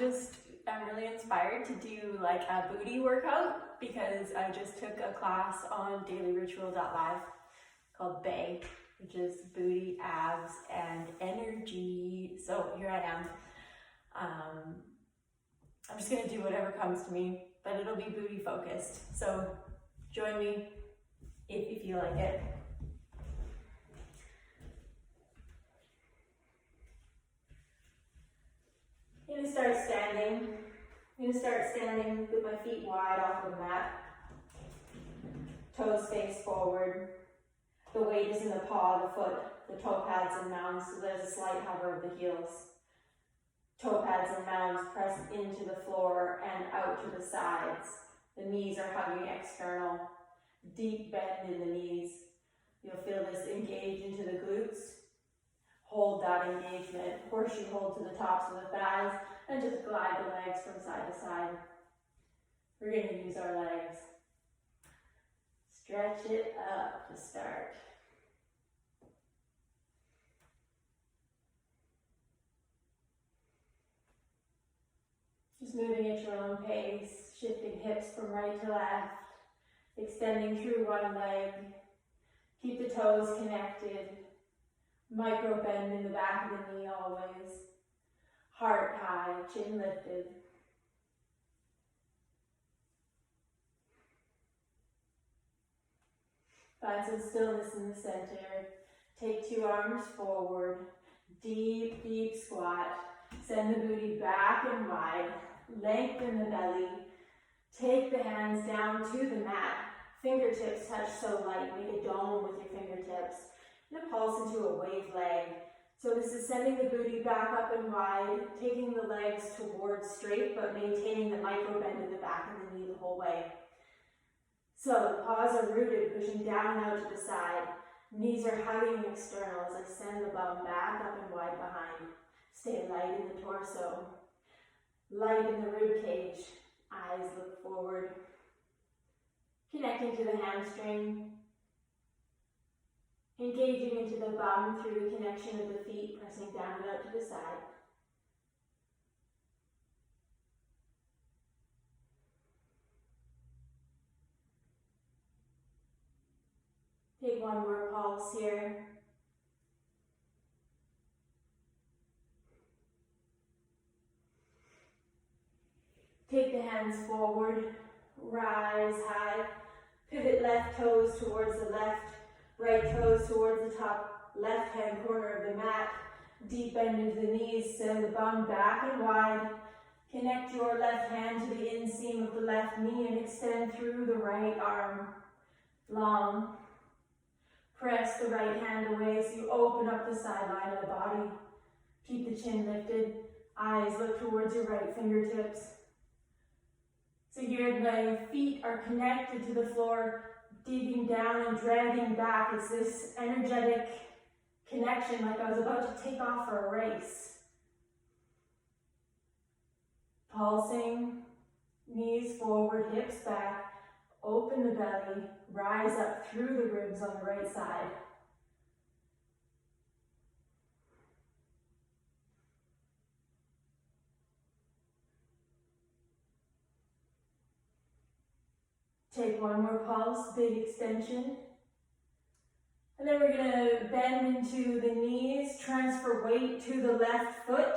I'm really inspired to do like a booty workout because I just took a class on dailyritual.live called BAE, which is booty, abs, and energy. So here I am. I'm just gonna do whatever comes to me, but it'll be booty focused. So join me if you feel like it. I'm gonna start standing. I'm gonna start standing with my feet wide off of the mat. Toes face forward. The weight is in the paw of the foot, the toe pads and mounds, so there's a slight hover of the heels. Toe pads and mounds press into the floor and out to the sides. The knees are hugging external. Deep bend in the knees. You'll feel this engage into the glutes. Hold that engagement, horseshoe hold to the tops of the thighs, and just glide the legs from side to side. We're going to use our legs. Stretch it up to start. Just moving at your own pace, shifting hips from right to left, extending through one leg. Keep the toes connected. Micro bend in the back of the knee always. Heart high, chin lifted. Find some stillness in the center. Take 2 arms forward. Deep, deep squat. Send the booty back and wide. Lengthen the belly. Take the hands down to the mat. Fingertips touch so light. Make a dome with your fingertips. And a pulse into a wave leg. So this is sending the booty back up and wide, taking the legs towards straight, but maintaining the micro bend in the back of the knee the whole way. So the paws are rooted, pushing down and out to the side. Knees are hugging external as I send the bum back up and wide behind. Stay light in the torso. Light in the rib cage. Eyes look forward. Connecting to the hamstring. Engaging into the bum through the connection of the feet, pressing down and out to the side. Take one more pulse here. Take the hands forward, rise high, pivot left toes towards the left, right toes towards the top left hand corner of the mat. Deep bend into the knees, send the bum back and wide. Connect your left hand to the inseam of the left knee and extend through the right arm. Long. Press the right hand away so you open up the sideline of the body. Keep the chin lifted. Eyes look towards your right fingertips. So here my feet are connected to the floor, digging down and dragging back. It's this energetic connection, like I was about to take off for a race. Pulsing, knees forward, hips back, open the belly, rise up through the ribs on the right side. Take one more pulse, big extension. And then we're going to bend into the knees, transfer weight to the left foot,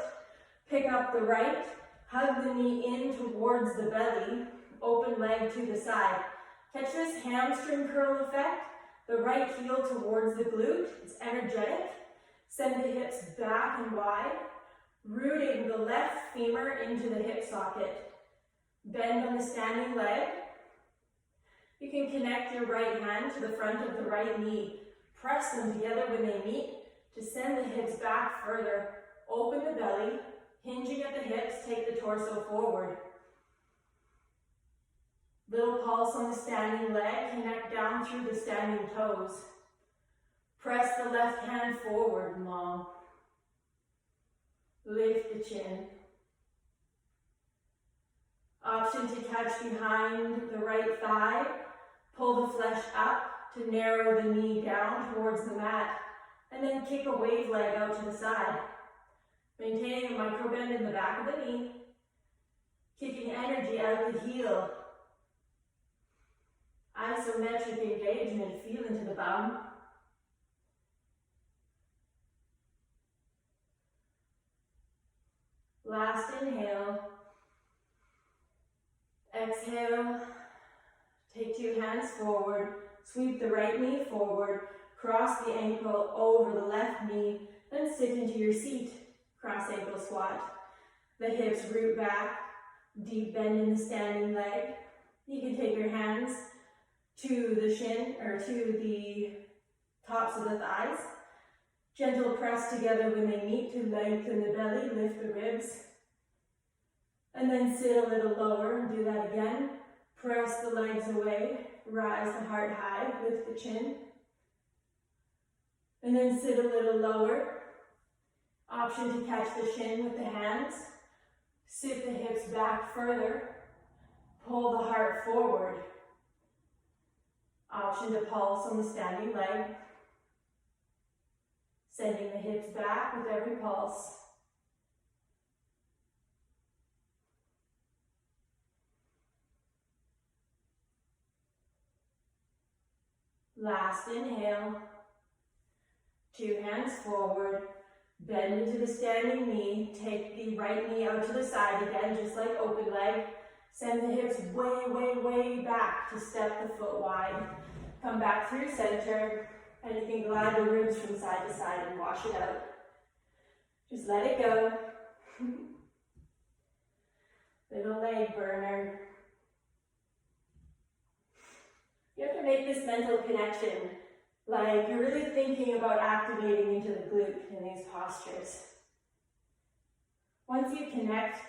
pick up the right, hug the knee in towards the belly, open leg to the side. Catch this hamstring curl effect, the right heel towards the glute, it's energetic. Send the hips back and wide, rooting the left femur into the hip socket. Bend on the standing leg. You can connect your right hand to the front of the right knee. Press them together when they meet to send the hips back further. Open the belly, hinging at the hips, take the torso forward. Little pulse on the standing leg, connect down through the standing toes. Press the left hand forward and long. Lift the chin. Option to catch behind the right thigh. Pull the flesh up to narrow the knee down towards the mat, and then kick a wave leg out to the side. Maintaining a micro bend in the back of the knee, Kicking energy out the heel. Isometric engagement, feel into the bum. Last inhale. Exhale. Take 2 hands forward. Sweep the right knee forward. Cross the ankle over the left knee. Then sit into your seat. Cross ankle squat. The hips root back. Deep bend in the standing leg. You can take your hands to the shin or to the tops of the thighs. Gentle press together when they meet to lengthen the belly, lift the ribs. And then sit a little lower and do that again. Press the legs away, rise the heart high, lift the chin. And then sit a little lower. Option to catch the shin with the hands. Sit the hips back further. Pull the heart forward. Option to pulse on the standing leg. Sending the hips back with every pulse. Last inhale. 2 hands forward. Bend into the standing knee. Take the right knee out to the side again, just like open leg. Send the hips way, way, way back to step the foot wide. Come back through center, and you can glide the ribs from side to side and wash it out. Just let it go. Little leg burner. You have to make this mental connection, like you're really thinking about activating into the glute in these postures. Once you connect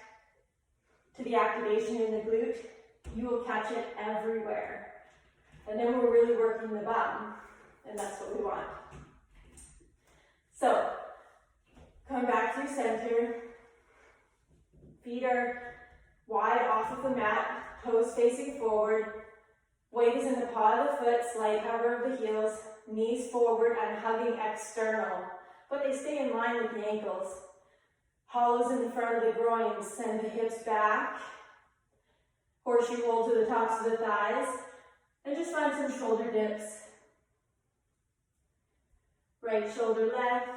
to the activation in the glute, you will catch it everywhere. And then we're really working the bum, and that's what we want. So, come back through center. Feet are wide off of the mat, toes facing forward. Weight is in the paw of the foot, slight hover of the heels, knees forward and hugging external, but they stay in line with the ankles. Hollows in the front of the groins, send the hips back. Horseshoe roll to the tops of the thighs, and just find some shoulder dips. Right shoulder left,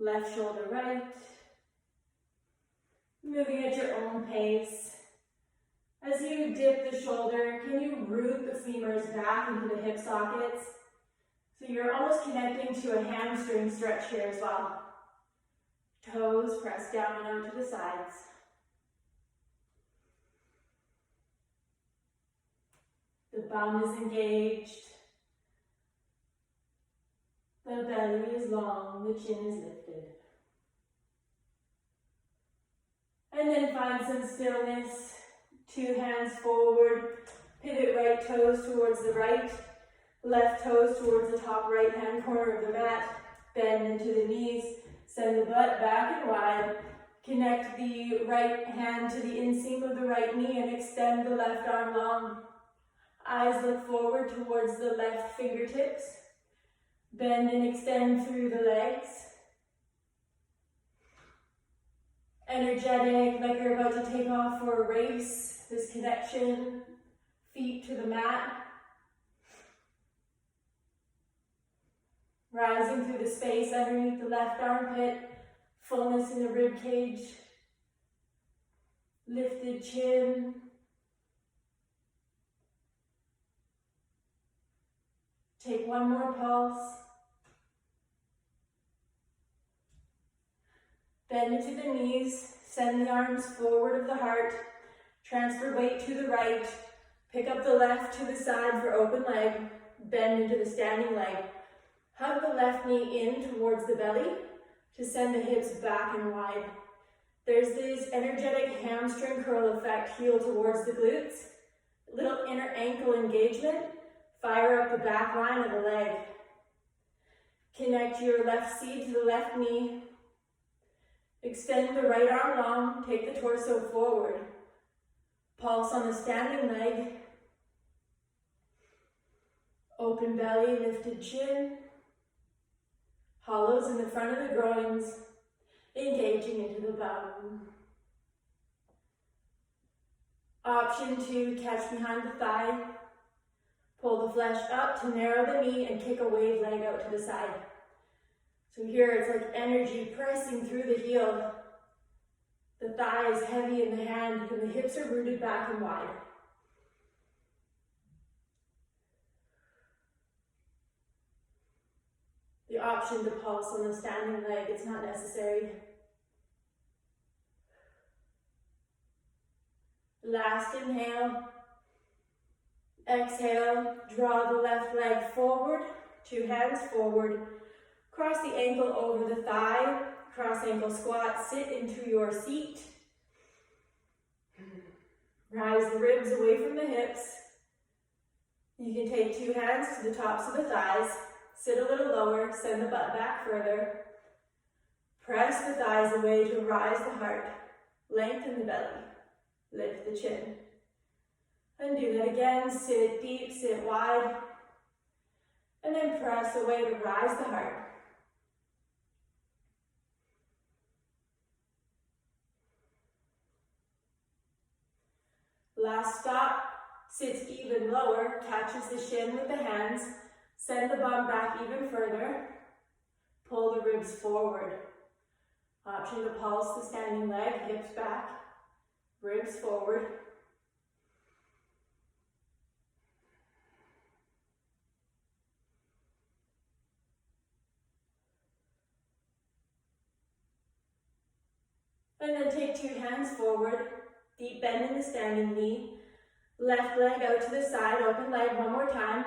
left shoulder right. Moving at your own pace. As you dip the shoulder, can you root the femurs back into the hip sockets? So you're almost connecting to a hamstring stretch here as well. Toes press down and out to the sides. The bum is engaged. The belly is long, the chin is lifted. And then find some stillness. 2 hands forward, pivot right toes towards the right, left toes towards the top right hand corner of the mat, bend into the knees, send the butt back and wide, connect the right hand to the inseam of the right knee and extend the left arm long. Eyes look forward towards the left fingertips, bend and extend through the legs. Energetic, like you're about to take off for a race. This connection, feet to the mat. Rising through the space underneath the left armpit, fullness in the rib cage, lifted chin. Take one more pulse. Bend into the knees, send the arms forward of the heart. Transfer weight to the right, pick up the left to the side for open leg, bend into the standing leg. Hug the left knee in towards the belly to send the hips back and wide. There's this energetic hamstring curl effect, heel towards the glutes. Little inner ankle engagement, fire up the back line of the leg. Connect your left seat to the left knee. Extend the right arm long, take the torso forward. Pulse on the standing leg. Open belly, lifted chin. Hollows in the front of the groins, engaging into the bum. Option to catch behind the thigh. Pull the flesh up to narrow the knee and kick a wave leg out to the side. So here it's like energy pressing through the heel. The thigh is heavy in the hand and the hips are rooted back and wide. The option to pulse on the standing leg, it's not necessary. Last inhale. Exhale, draw the left leg forward, 2 hands forward. Cross the ankle over the thigh, cross ankle squat, sit into your seat. Rise the ribs away from the hips. You can take 2 hands to the tops of the thighs, sit a little lower, send the butt back further. Press the thighs away to rise the heart, lengthen the belly, lift the chin. And do that again, sit deep, sit wide, and then press away to rise the heart. Last stop, sits even lower, catches the shin with the hands, send the bum back even further, pull the ribs forward. Option to pulse the standing leg, hips back, ribs forward. And then take 2 hands forward, deep bend in the standing knee. Left leg out to the side, open leg one more time.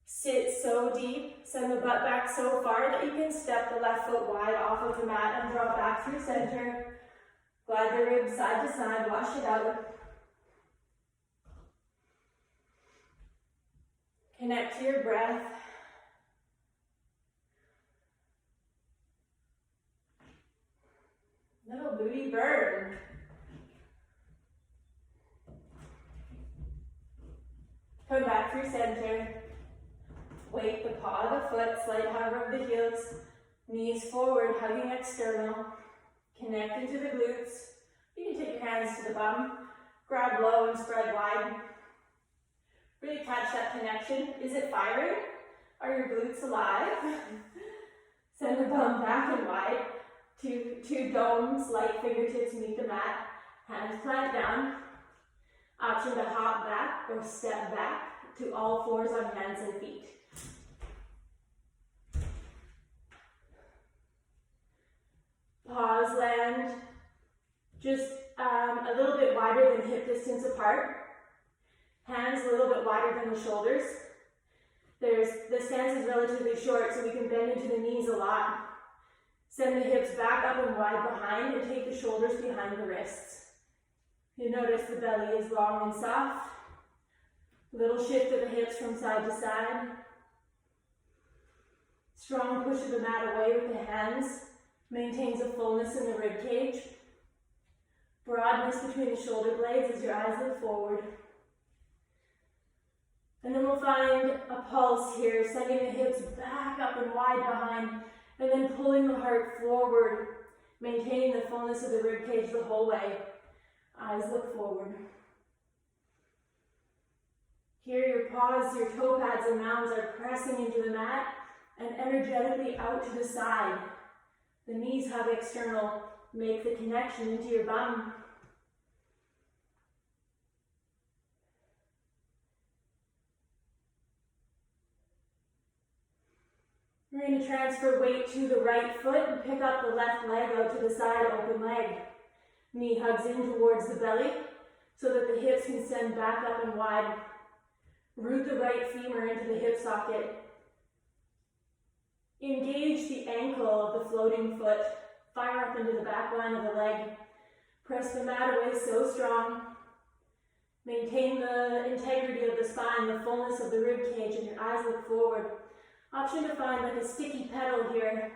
Sit so deep, send the butt back so far that you can step the left foot wide off of the mat and draw back through center. Glide the ribs side to side, wash it out. Connect to your breath. Little booty burn. Come back through center. Weight the paw of the foot, slight hover of the heels. Knees forward, hugging external. Connect into the glutes. You can take your hands to the bum. Grab low and spread wide. Really catch that connection. Is it firing? Are your glutes alive? Send the bum back and wide. Two domes, light fingertips meet the mat. Hands plant down. Option to hop back or step back to all fours on hands and feet. Pause, land just a little bit wider than hip distance apart. Hands a little bit wider than the shoulders. The stance is relatively short, so we can bend into the knees a lot. Send the hips back up and wide behind and take the shoulders behind the wrists. You notice the belly is long and soft. Little shift of the hips from side to side. Strong push of the mat away with the hands. Maintains a fullness in the rib cage. Broadness between the shoulder blades as your eyes look forward. And then we'll find a pulse here, sending the hips back up and wide behind, and then pulling the heart forward, maintaining the fullness of the rib cage the whole way. Eyes look forward. Here your paws, your toe pads and mounds are pressing into the mat and energetically out to the side. The knees hug external, make the connection into your bum. We're going to transfer weight to the right foot and pick up the left leg out to the side, open leg. Knee hugs in towards the belly so that the hips can send back up and wide. Root the right femur into the hip socket. Engage the ankle of the floating foot. Fire up into the back line of the leg. Press the mat away so strong. Maintain the integrity of the spine, the fullness of the rib cage, and your eyes look forward. Option to find like a sticky pedal here.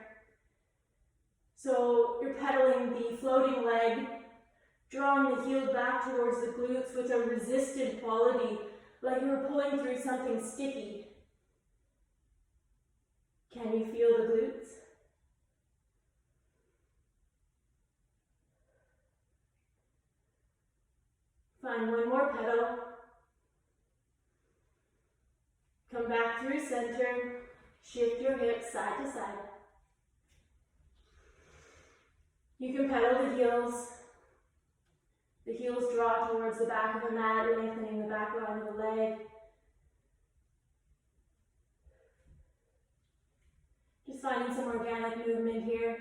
So you're pedaling the floating leg, drawing the heel back towards the glutes with a resisted quality, like you were pulling through something sticky. Can you feel the glutes? Find through center. Shift your hips side to side. You can pedal the heels. The heels draw towards the back of the mat, lengthening the back line of the leg. Just finding some organic movement here.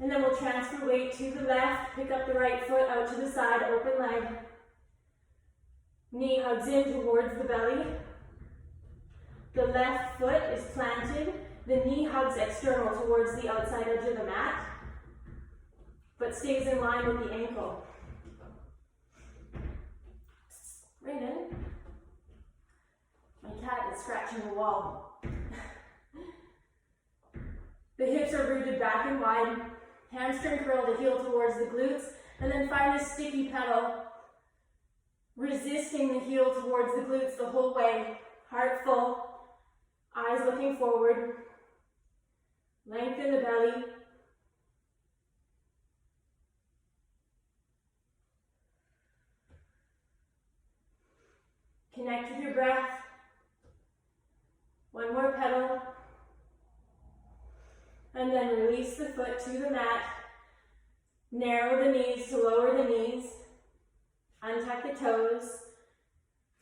And then we'll transfer weight to the left, pick up the right foot out to the side, open leg. Knee hugs in towards the belly. The left foot is planted. The knee hugs external towards the outside edge of the mat, but stays in line with the ankle. Right in. My cat is scratching the wall. The hips are rooted back and wide. Hamstring curl the heel towards the glutes, and then find a sticky pedal, resisting the heel towards the glutes the whole way. Heart full, eyes looking forward. Lengthen the belly. Connect with your breath. One more pedal. And then release the foot to the mat. Narrow the knees to lower the knees. Untuck the toes.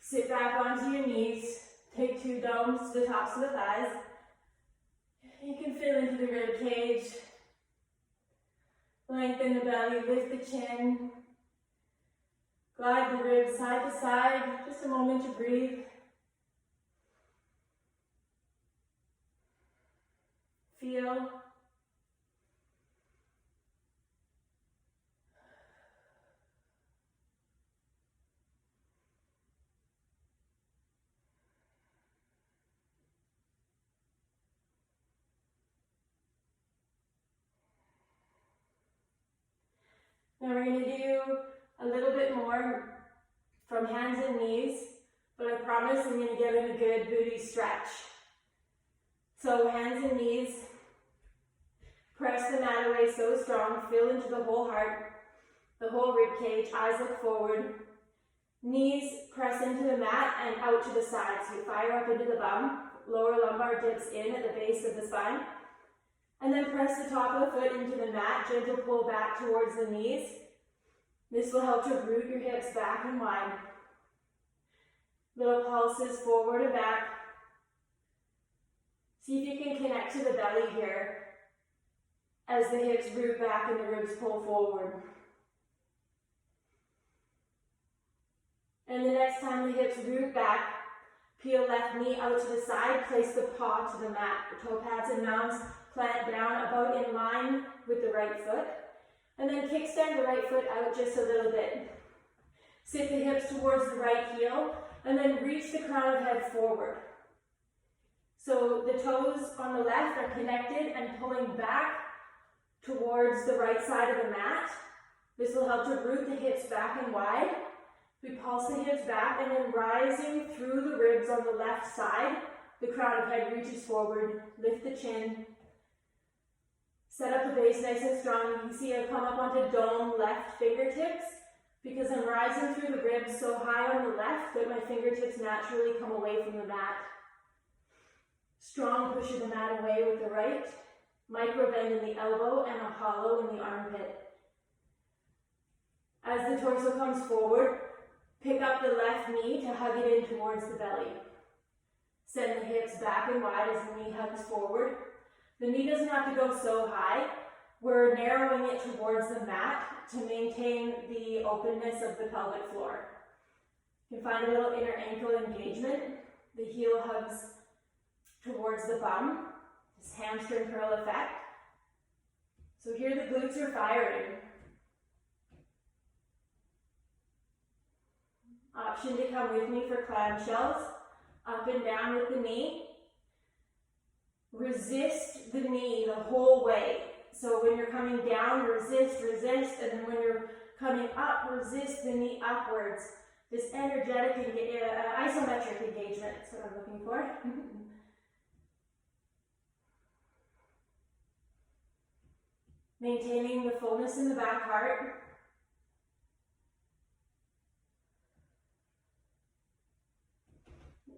Sit back onto your knees. Take 2 domes to the tops of the thighs. You can feel into the rib cage. Lengthen the belly, lift the chin. Glide the ribs side to side. Just a moment to breathe. Feel. Now we're going to do a little bit more from hands and knees, but I promise I'm going to get in a good booty stretch. So hands and knees, press the mat away so strong, feel into the whole heart, the whole rib cage, eyes look forward. Knees press into the mat and out to the side, so you fire up into the bum, lower lumbar dips in at the base of the spine. And then press the top of the foot into the mat, gentle pull back towards the knees. This will help to root your hips back and wide. Little pulses forward and back. See if you can connect to the belly here as the hips root back and the ribs pull forward. And the next time the hips root back, peel left knee out to the side, place the paw to the mat. The toe pads and mounds plant down about in line with the right foot. And then kickstand the right foot out just a little bit. Sit the hips towards the right heel, and then reach the crown of head forward. So the toes on the left are connected and pulling back towards the right side of the mat. This will help to root the hips back and wide. We pulse the hips back, and then rising through the ribs on the left side, the crown of head reaches forward, lift the chin. Set up the base nice and strong. You can see I come up onto dome left fingertips because I'm rising through the ribs so high on the left that my fingertips naturally come away from the mat. Strong push of the mat away with the right. Micro bend in the elbow and a hollow in the armpit. As the torso comes forward, pick up the left knee to hug it in towards the belly. Send the hips back and wide as the knee hugs forward. The knee doesn't have to go so high. We're narrowing it towards the mat to maintain the openness of the pelvic floor. You can find a little inner ankle engagement. The heel hugs towards the bum. This hamstring curl effect. So here the glutes are firing. Option to come with me for clamshells. Up and down with the knee. Resist the knee the whole way. So when you're coming down, resist, and then when you're coming up, resist the knee upwards. This energetic, isometric engagement, that's what I'm looking for. Maintaining the fullness in the back heart.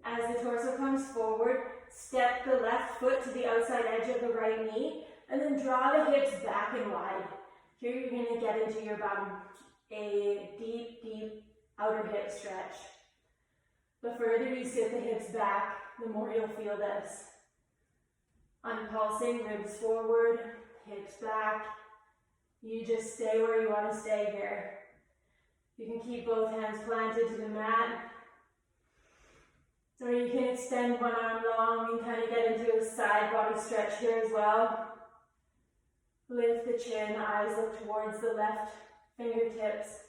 As the torso comes forward, step the left foot to the outside edge of the right knee, and then draw the hips back and wide. Here you're going to get into your bum, a deep, deep outer hip stretch. The further you sit the hips back, the more you'll feel this. Unpulsing, ribs forward, hips back. You just stay where you want to stay here. You can keep both hands planted to the mat. Or you can extend one arm long and kind of get into a side body stretch here as well. Lift the chin, eyes look towards the left fingertips.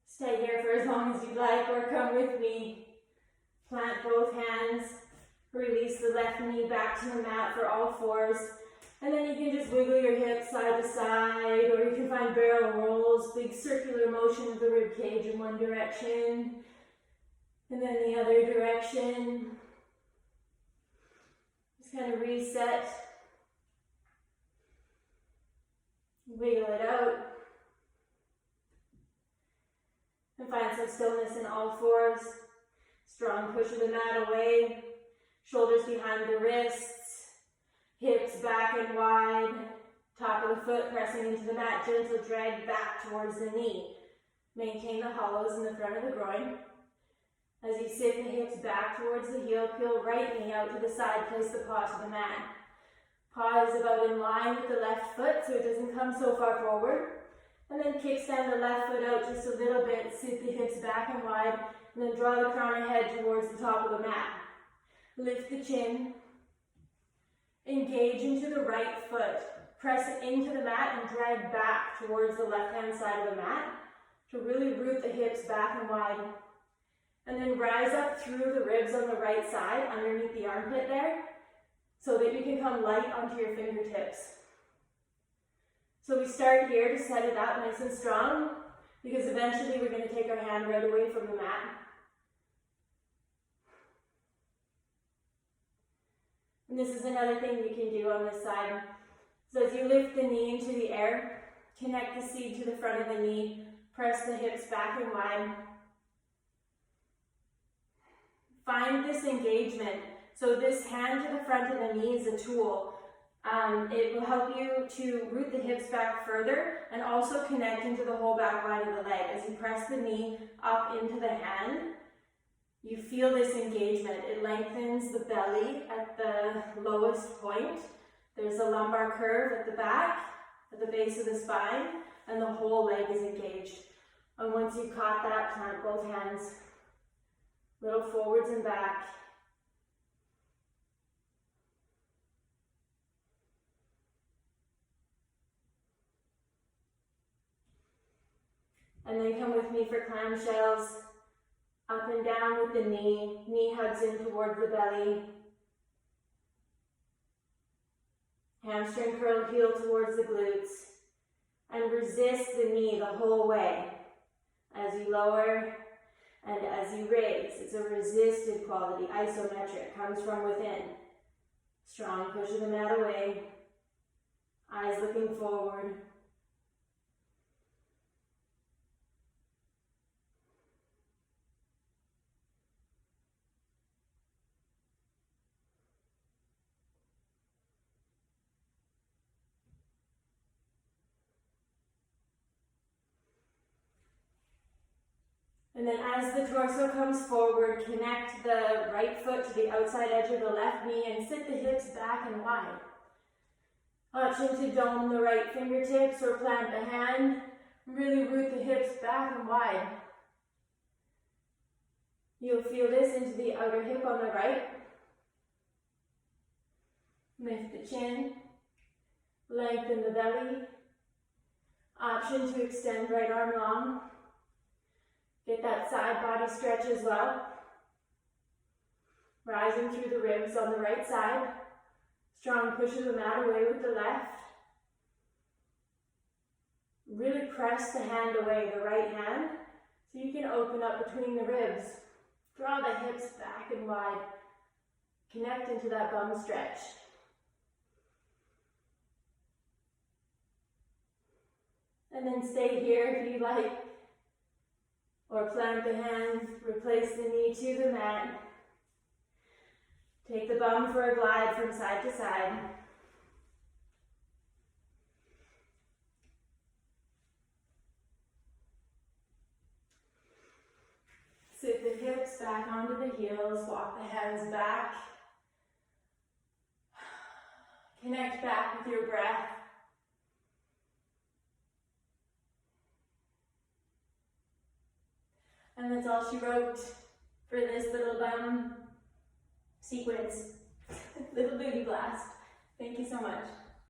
Stay here for as long as you'd like, or come with me. Plant both hands, release the left knee back to the mat for all fours, and then you can just wiggle your hips side to side, or you can find barrel rolls, big circular motion of the rib cage in one direction, and then the other direction. Just kind of reset, wiggle it out, and find some stillness in all fours. Strong push of the mat away, shoulders behind the wrists, hips back and wide, top of the foot pressing into the mat, gentle drag back towards the knee. Maintain the hollows in the front of the groin. As you sit the hips back towards the heel, peel right knee out to the side, place the paw to the mat. Paw is about in line with the left foot so it doesn't come so far forward. And then kickstand the left foot out just a little bit, sit the hips back and wide, and then draw the crown of head towards the top of the mat. Lift the chin, engage into the right foot, press into the mat and drag back towards the left-hand side of the mat to really root the hips back and wide. And then rise up through the ribs on the right side, underneath the armpit there, so that you can come light onto your fingertips. So we start here to set it up nice and strong, because eventually we're going to take our hand right away from the mat. And this is another thing you can do on this side. So as you lift the knee into the air, connect the seat to the front of the knee, press the hips back and wide. Find this engagement. So this hand to the front of the knee is a tool. It will help you to root the hips back further and also connect into the whole back line of the leg. As you press the knee up into the hand, you feel this engagement. It lengthens the belly at the lowest point. There's a lumbar curve at the back, at the base of the spine, and the whole leg is engaged. And once you've caught that, plant both hands, little forwards and back. And then come with me for clamshells. Up and down with the knee hugs in towards the belly. Hamstring curl, heel towards the glutes. And resist the knee the whole way. As you lower and as you raise. It's a resisted quality, isometric, comes from within. Strong push of the mat away. Eyes looking forward. And then as the torso comes forward, connect the right foot to the outside edge of the left knee and sit the hips back and wide. Option to dome the right fingertips or plant the hand. Really root the hips back and wide. You'll feel this into the outer hip on the right. Lift the chin. Lengthen the belly. Option to extend right arm long. Get that side body stretch as well. Rising through the ribs on the right side. Strong push of the mat away with the left. Really press the hand away, the right hand, so you can open up between the ribs. Draw the hips back and wide. Connect into that bum stretch. And then stay here if you like. Or plant the hands, replace the knee to the mat. Take the bum for a glide from side to side. Sit the hips back onto the heels, walk the hands back. Connect back with your breath. And that's all she wrote for this little bum sequence, little booty blast. Thank you so much.